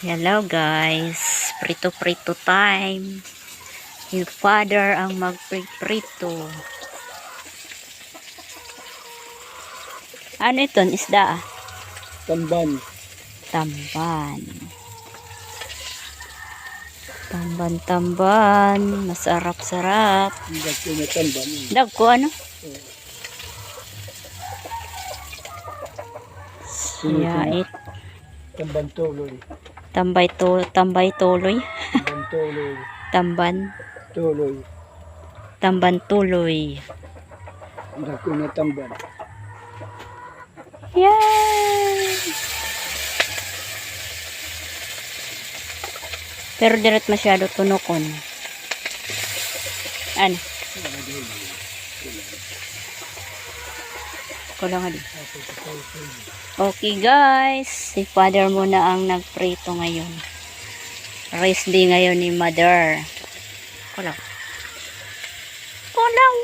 Hello guys, prito-prito time. Yung father ang magprito. Ano ito? Isda? Tamban. Tamban. Tamban. Masarap-sarap. Hindi ko na tamban. Dagko ano? Siyait. Tamban tuloy. Tambay tuloy. Tamban tuloy. Tamban. Tuloy. Tamban tuloy. Hindi ko na tamban. Yan. Pero diret masyado tunokon. Ano? Kulang din. Okay guys, si father muna ang nagprito ngayon. Rest day ngayon ni mother. Kulang. Kulang